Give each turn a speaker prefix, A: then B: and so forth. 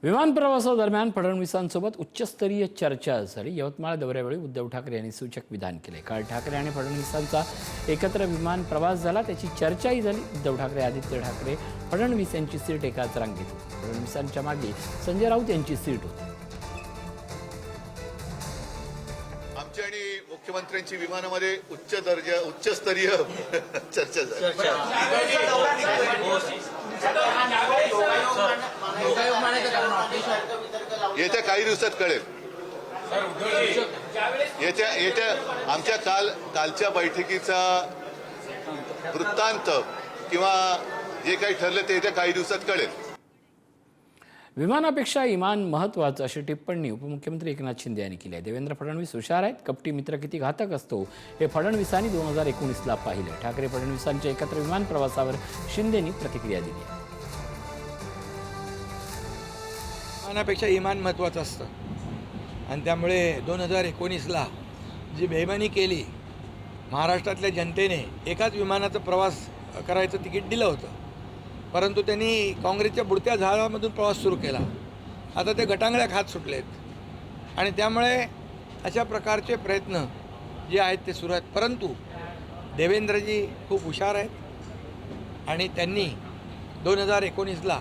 A: विमान प्रवासादरम्यान फडणवीसांसोबत उच्चस्तरीय चर्चा झाली। यवतमाळ दौऱ्यावेळी उद्धव ठाकरे यांनी सूचक विधान केले। काल ठाकरे आणि फडणवीसांचा एकत्र विमान प्रवास झाला, त्याची चर्चाही झाली। उद्धव ठाकरे, आदित्य ठाकरे, फडणवीस यांची सीट एकाच रांगेत होती। फडणवीसांच्या मागे संजय राऊत यांची सीट होती।
B: आमच्या आणि मुख्यमंत्र्यांची विमानामध्ये उच्चस्तरीय चर्चा झाली। येत्या काही दिवसात कळेल। येत्या आमच्या कालच्या बैठकीचा वृत्तांत किंवा जे काही ठरलं ते येत्या काही दिवसात कळेल।
A: विमानापेक्षा इमान महत्त्वाचं अशी टिप्पणी उपमुख्यमंत्री एकनाथ शिंदे यांनी केली आहे। देवेंद्र फडणवीस हुशार आहेत, कपटी मित्र किती घातक असतो हे फडणवीसांनी 2019ला पाहिलं। ठाकरे फडणवीसांच्या एकत्र विमान प्रवासावर शिंदेंनी प्रतिक्रिया दिली आहे।
C: विमानापेक्षा इमान महत्त्वाचं असतं आणि त्यामुळे 2019ला जी बेईमानी केली, महाराष्ट्रातल्या जनतेने एकाच विमानाचा प्रवास करायचं तिकीट दिलं होतं, परंतु त्यांनी काँग्रेसच्या बुडत्या झाडामधून प्रवास सुरू केला। आता ते गटांगळ्या खात सुटलेत आणि त्यामुळे अशा प्रकारचे प्रयत्न जे आहेत ते सुरू आहेत। परंतु देवेंद्रजी खूप हुशार आहेत आणि त्यांनी 2019ला